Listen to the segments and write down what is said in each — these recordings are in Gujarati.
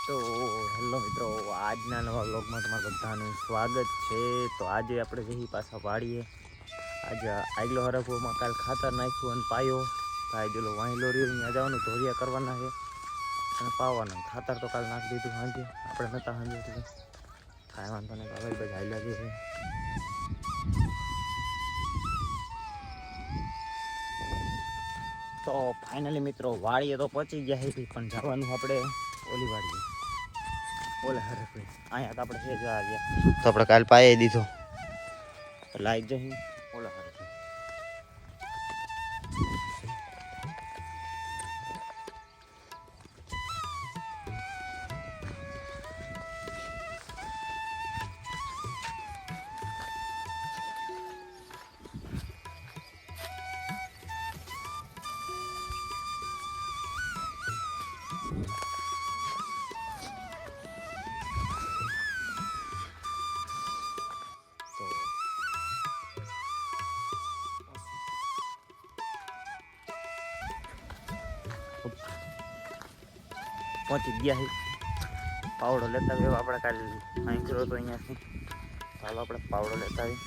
તો હેલો મિત્રો, આજના નવા વ્લોગમાં તમારું બધાનું સ્વાગત છે. તો આજે આપણે જઈ પાછા પાડીએ. આજે આગલો હરફોમાં કાલ ખાતર નાખ્યું અને પાયો ભાઈ જેલો વાંહેલો રહ્યો અહીંયા જવાનું ધોરિયા કરવાના છે અને પાવાનું. ખાતર તો કાલ નાખી દીધું સાંજે, આપણે નહોતા સાંજે એટલે કાંઈ વાંધો નહીં. હવે બધા હાલ્યા જઈએ. તો ફાઇનલી મિત્રો વાડીએ તો પહોંચી ગયા છે, પણ જવાનું આપણે ઓલી વાડીએ, ઓલા હરફ અહીંયા તો આપણે છે જ આવ્યા. તો આપણે કાલ પાયે દીધો લાઈ જઈ ઓલા હરફ. પહોંચી ગયા છે. પાવડો લેતા આવ્યો આપણે કાલે અહીં કર્યો હતો અહીંયાથી. ચાલો આપણે પાવડો લેતા આવી.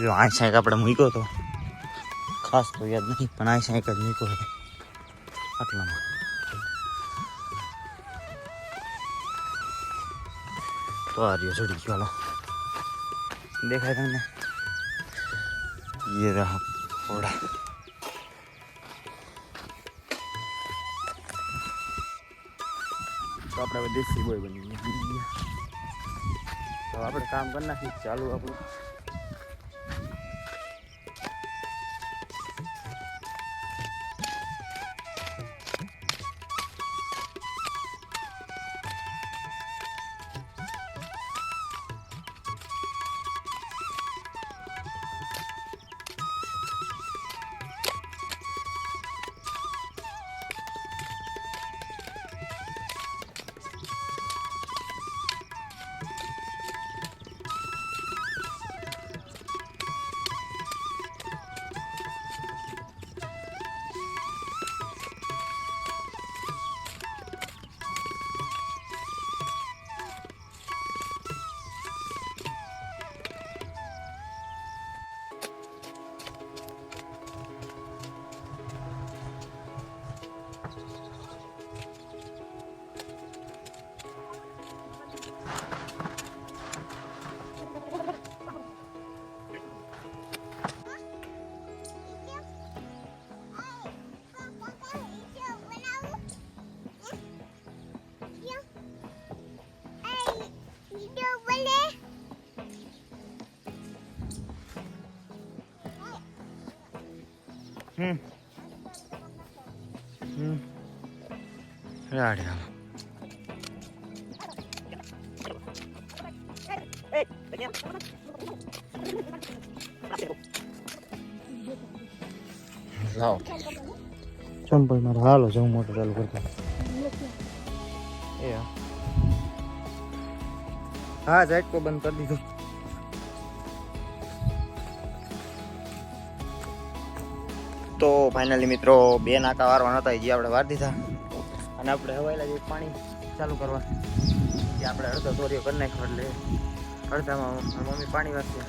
જો આ સાઈક આપણે મૂક્યો હતો, ખાસ તો યાદ નહીં, પણ આ સાઈક જ મૂક્યો હતો આટલામાં. તો આ રહ્યો ચડી ગયો. હાલો દેખાય તમને? ये रहा घोड़ा. તો આપણે દેશી બોય બની ગયા. તો આપણે કામ કરી નાખીએ. ચાલુ આપણું રાડે લાવ. ચંપલ મારે હાલો જવું મોટર ચાલુ કરતા. હા ઝાટકો બંધ કરી દીધો. તો ફાઇનલી મિત્રો બે નાકા વારવા નતા, જે આપણે વાર દીધા અને આપણે હવાયેલા જે પાણી ચાલુ કરવા જે આપણે અડધો દોરીઓ કરી નાખ્યો. એટલે અડધામાં મારી મમ્મી પાણી વારશે,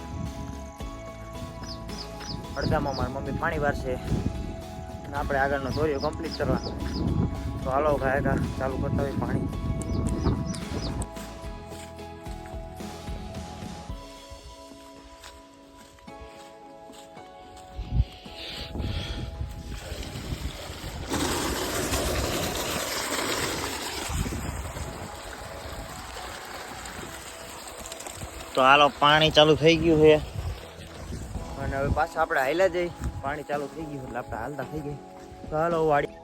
અડધામાં મારી મમ્મી પાણી વારશે અને આપણે આગળનો દોરીઓ કમ્પ્લીટ કરવા. તો હાલો ગાયકા ચાલુ કરતા હોય પાણી. તો હાલો પાણી ચાલુ થઈ ગયું છે અને હવે પાછા આપણે હાલ્યા જઈ. પાણી ચાલુ થઈ ગયું એટલે આપણે હાલતા થઈ ગઈ. તો હાલો વાડી.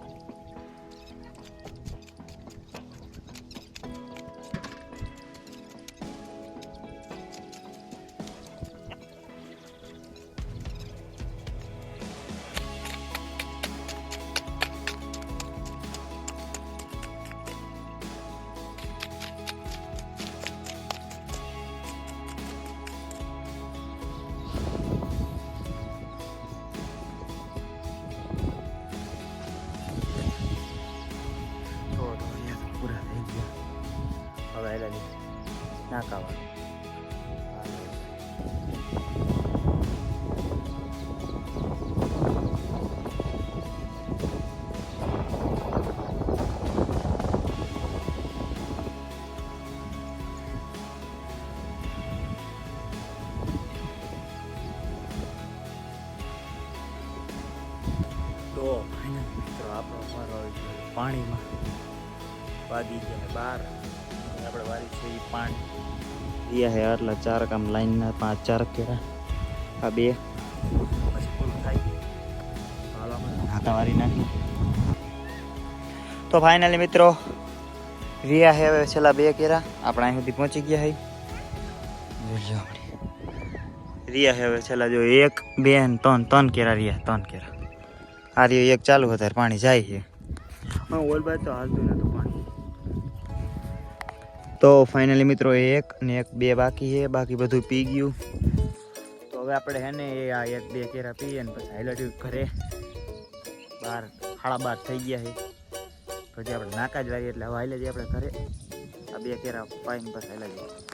હવે એટલે નાકાવા તો ફાઇનલ મિત્રો આપણો મારો આવી ગયો પાણીમાં વાગી ગયા 12 આપણે વારી છે એ પાણી રહ્યા છે આટલા 4 કામ લાઈનના 5 4 કેરા આ 2 પછી પૂરું થાય હાલ આપણે હાકા વારી નાખી તો ફાઇનલી મિત્રો રહ્યા છે હવે છેલ્લા 2 કેરા આપણે અહીં સુધી પહોંચી ગયા છે જોજો આપણે રહ્યા છે હવે છેલ્લા જો 1 2 અને 3 કેરા રહ્યા 3 કેરા આ રહ્યો એક ચાલુ હતા પાણી જાય છે ઓલ બાદ તો હાલતું નતું પાણી તો ફાઇનલી મિત્રો 1 અને 1 2 બાકી છે બાકી બધું પી ગયું તો હવે આપણે હે ને આ 1 2 કેરા પીએ ને પછી હાઈલાઈટ ઘરે 12 સાડા 12 થઈ ગયા છે પછી આપણે નાકા જ વારીએ એટલે હવે હાઈલાઈટ આપણે ઘરે આ 2 કેરા પાઈને પછી હાઈલાઈટ